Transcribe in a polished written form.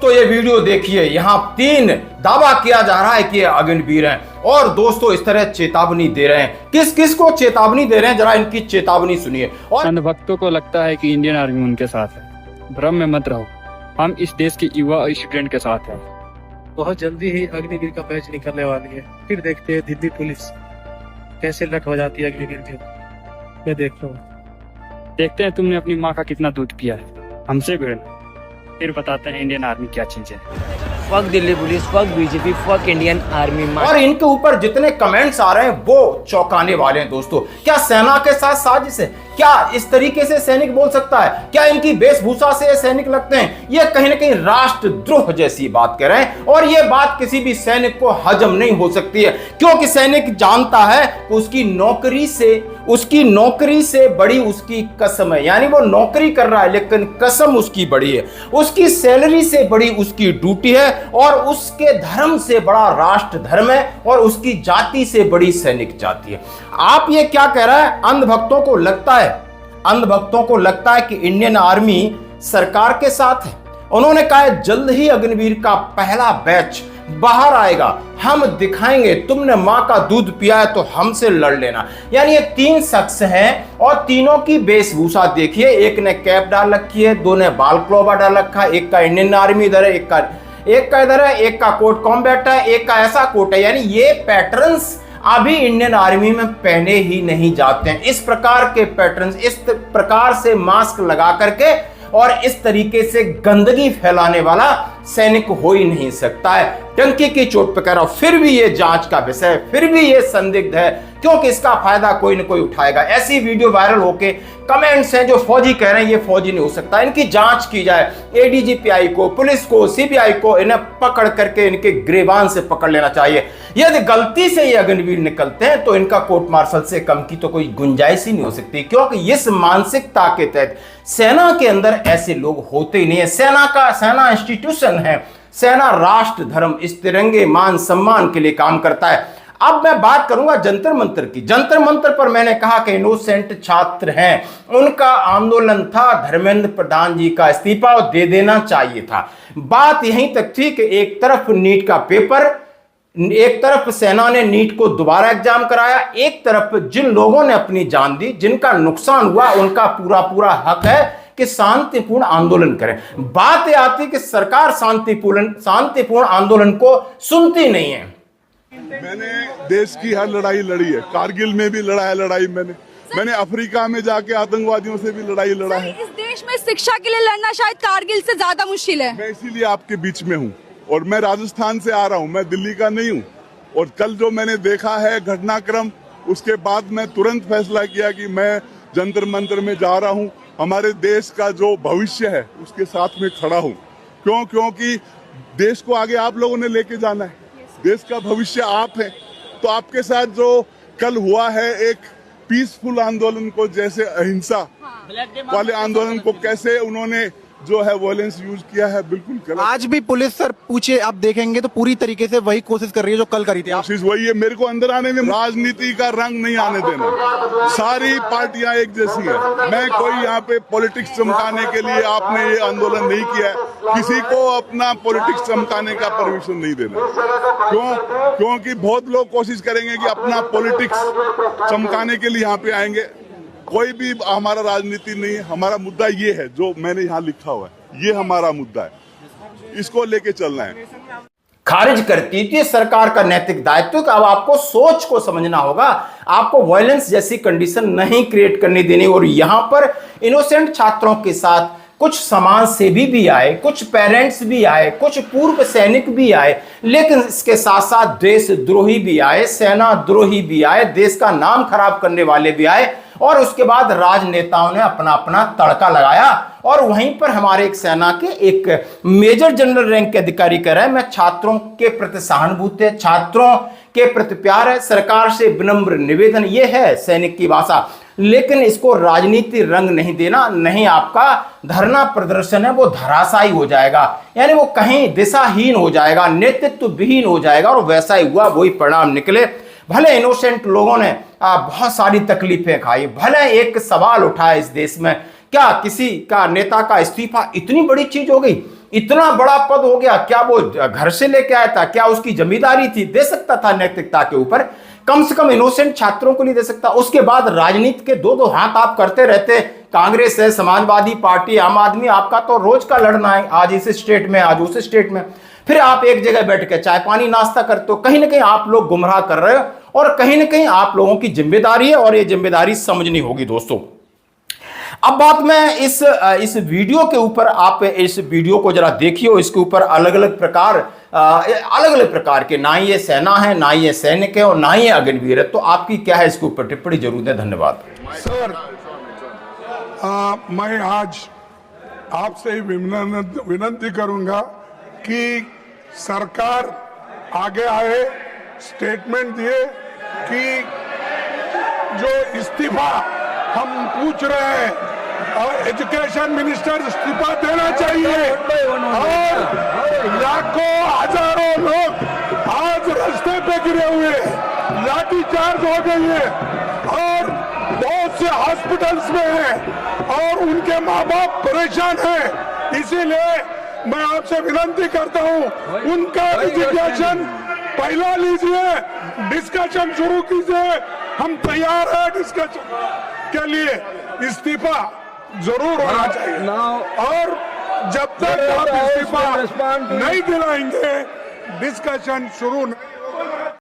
तो ये वीडियो देखिए, यहाँ 3 दावा किया जा रहा है कि ये अग्निवीर हैं और दोस्तों इस तरह चेतावनी दे रहे हैं। किस किस को चेतावनी दे रहे हैं, जरा इनकी चेतावनी सुनिए। और अंधभक्तों को लगता है कि इंडियन आर्मी उनके साथ है, भ्रम में मत रहो, हम इस देश के युवा और स्टूडेंट के साथ हैं। बहुत जल्दी ही अग्निवीर का बैच निकलने वाली है, फिर देखते हैं दिल्ली पुलिस कैसे लट हो जाती है अग्निवीर के। मैं देखता हूँ, देखते हैं तुमने अपनी माँ का कितना दूध पिया है, हमसे भिड़ना, फिर बताते हैं इंडियन आर्मी क्या चीज है। Fuck Delhi police, fuck BJP, fuck Indian army. और इनके ऊपर जितने कमेंट्स आ रहे हैं वो चौंकाने वाले हैं दोस्तों। क्या सेना के साथ साजिश है? क्या इस तरीके से सैनिक बोल सकता है? क्या इनकी वेशभूषा से ये सैनिक लगते हैं? ये कहीं ना कहीं राष्ट्रद्रोह जैसी बात कह रहे हैं और ये बात किसी भी सैनिक को हजम नहीं हो सकती है, क्योंकि सैनिक जानता है कि उसकी नौकरी से बड़ी उसकी कसम है। यानी वो नौकरी कर रहा है लेकिन कसम उसकी बड़ी है, उसकी सैलरी से बड़ी उसकी ड्यूटी है और उसके धर्म से बड़ा राष्ट्र धर्म है और उसकी जाति से बड़ी सैनिक जाति है। आप ये क्या कह रहा है? अंधभक्तों को लगता है कि इंडियन आर्मी सरकार के साथ है। उन्होंने कहा है जल्द ही अग्निवीर का पहला बैच बाहर आएगा, हम दिखाएंगे, तुमने मां का दूध पिया है तो हमसे लड़ लेना। यानी ये 3 शख्स हैं और तीनों की वेशभूषा देखिए, एक ने कैप डाल रखी है, 2 ने बाल क्लोबा डाल रखा है, एक का इंडियन आर्मी इधर है, एक का इधर है, एक का कोट कॉम्बैट है, एक का ऐसा कोट है। यानी ये पैटर्न्स अभी इंडियन आर्मी में पहने ही नहीं जाते हैं। इस प्रकार के पैटर्न्स, इस प्रकार से मास्क लगा करके और इस तरीके से गंदगी फैलाने वाला सैनिक हो ही नहीं सकता है। टंकी की चोट पे कह रहा हूं, फिर भी ये जांच का विषय, फिर भी ये संदिग्ध है, क्योंकि इसका फायदा कोई ना कोई उठाएगा। ऐसी वीडियो वायरल होके कमेंट्स हैं जो फौजी कह रहे हैं ये फौजी नहीं हो सकता, इनकी जांच की जाए, एडीजीपी को, पुलिस को, सीबीआई को इन्हें पकड़ करके इनके गिरेबान से पकड़ लेना चाहिए। यदि गलती से ये अग्निवीर निकलते हैं तो इनका कोर्ट मार्शल से कम की तो कोई गुंजाइश ही नहीं हो सकती, क्योंकि इस मानसिकता के तहत सेना के अंदर ऐसे लोग होते ही नहीं है। सेना इंस्टीट्यूशन है, सेना राष्ट्र धर्म, इस तिरंगे मान सम्मान के लिए काम करता है। अब मैं बात करूंगा जंतर मंतर की। जंतर मंतर पर मैंने कहा कि इनोसेंट छात्र हैं, उनका आंदोलन था धर्मेंद्र प्रधान जी का इस्तीफा दे देना चाहिए था। बात यहीं तक थी कि एक तरफ नीट का पेपर, एक तरफ सेना ने नीट को दोबारा एग्जाम कराया, एक तरफ जिन लोगों ने अपनी जान दी, जिनका नुकसान हुआ, उनका पूरा हक है कि शांतिपूर्ण आंदोलन करें। बात यह आती कि सरकार शांतिपूर्ण आंदोलन को सुनती नहीं है। मैंने देश की हर लड़ाई लड़ी है, कारगिल में भी लड़ाई मैंने अफ्रीका में जाके आतंकवादियों से भी लड़ाई लड़ा है। इस देश में शिक्षा के लिए लड़ना शायद कारगिल से ज्यादा मुश्किल है। मैं इसीलिए आपके बीच में हूँ और मैं राजस्थान से आ रहा हूँ, मैं दिल्ली का नहीं हूँ। और कल जो मैंने देखा है घटनाक्रम, उसके बाद मैं तुरंत फैसला किया कि मैं जंतर मंतर में जा रहा हूँ, हमारे देश का जो भविष्य है उसके साथ में खड़ा हूँ। क्योंकि देश को आगे आप लोगों ने लेके जाना है, देश का भविष्य आप है। तो आपके साथ जो कल हुआ है एक पीसफुल आंदोलन को, जैसे अहिंसा वाले आंदोलन को कैसे उन्होंने जो है वॉयलेंस यूज किया है, बिल्कुल गलत। आज भी पुलिस सर पूछे आप देखेंगे तो पूरी तरीके से वही कोशिश कर रही है जो कल करी थी। कोशिश वही है, मेरे को अंदर आने में, राजनीति का रंग नहीं आने देना। सारी पार्टियां एक जैसी है। मैं कोई यहाँ पे पॉलिटिक्स चमकाने के लिए आपने ये आंदोलन नहीं किया है, किसी को अपना पॉलिटिक्स चमकाने का परमिशन नहीं देना। क्योंकि बहुत लोग कोशिश करेंगे कि अपना पॉलिटिक्स चमकाने के लिए यहाँ पे आएंगे। कोई भी हमारा राजनीति नहीं है, हमारा मुद्दा ये है जो मैंने यहाँ लिखा हुआ है, ये हमारा मुद्दा है, इसको लेके चलना है। खारिज करती थी सरकार का नैतिक दायित्व कि अब आपको सोच को समझना होगा, आपको वायलेंस जैसी कंडीशन नहीं क्रिएट करनी देनी। और यहां पर इनोसेंट छात्रों के साथ कुछ समाज सेवी भी आए, कुछ पेरेंट्स भी आए, कुछ पूर्व सैनिक भी आए, लेकिन इसके साथ साथ देशद्रोही भी आए, सेना द्रोही भी आए, देश का नाम खराब करने वाले भी आए। और उसके बाद राजनेताओं ने अपना अपना तड़का लगाया। और वहीं पर हमारे एक सेना के एक मेजर जनरल रैंक के अधिकारी कह रहे हैं, मैं छात्रों के प्रति सहानुभूति है, छात्रों के प्रति प्यार है, सरकार से विनम्र निवेदन, ये है सैनिक की भाषा, लेकिन इसको राजनीति रंग नहीं देना, नहीं आपका धरना प्रदर्शन है वो धराशायी हो जाएगा, यानी वो कहीं दिशाहीन हो जाएगा, नेतृत्व विहीन हो जाएगा। और वैसा ही हुआ, वही परिणाम निकले। भले इनोसेंट लोगों ने बहुत सारी तकलीफें खाई, भले एक सवाल उठाया इस देश में, क्या किसी का नेता का इस्तीफा इतनी बड़ी चीज हो गई? इतना बड़ा पद हो गया, क्या वो घर से लेके आया था, क्या उसकी जमींदारी थी, दे सकता था नैतिकता के ऊपर, कम से कम इनोसेंट छात्रों को नहीं दे सकता। उसके बाद राजनीति के दो दो हाथ आप करते रहते, कांग्रेस है, समाजवादी पार्टी, आम आदमी, आपका तो रोज का लड़ना है, आज इस स्टेट में, आज उस स्टेट में, फिर आप एक जगह बैठ के चाय पानी नाश्ता करते हो। कहीं ना कहीं आप लोग गुमराह कर रहे हो और कहीं ना कहीं आप लोगों की जिम्मेदारी है और ये जिम्मेदारी समझनी होगी दोस्तों। अब बात मैं इस वीडियो के ऊपर, आप इस वीडियो को जरा देखिए, इसके ऊपर अलग अलग प्रकार के, ना ये सेना है, ना ये सैनिक है और ना ये अग्निवीर है। तो आपकी क्या है इसके ऊपर टिप्पणी जरूर दें। धन्यवाद सर। मैं आज आपसे ही विनंती करूंगा कि सरकार आगे आए, स्टेटमेंट दिए कि जो इस्तीफा हम पूछ रहे हैं, और एजुकेशन मिनिस्टर इस्तीफा देना चाहिए। और लाखों हजारों लोग आज रास्ते पे गिरे हुए, लाठीचार्ज हो गई है और बहुत से हॉस्पिटल्स में हैं और उनके माँ बाप परेशान हैं। इसीलिए मैं आपसे विनंती करता हूं, उनका रिजिग्नेशन पहला लीजिए, डिस्कशन शुरू कीजिए। हम तैयार हैं डिस्कशन के लिए। इस्तीफा जरूर होना चाहिए और जब तक आप इस्तीफा नहीं दिलाएंगे, डिस्कशन शुरू नहीं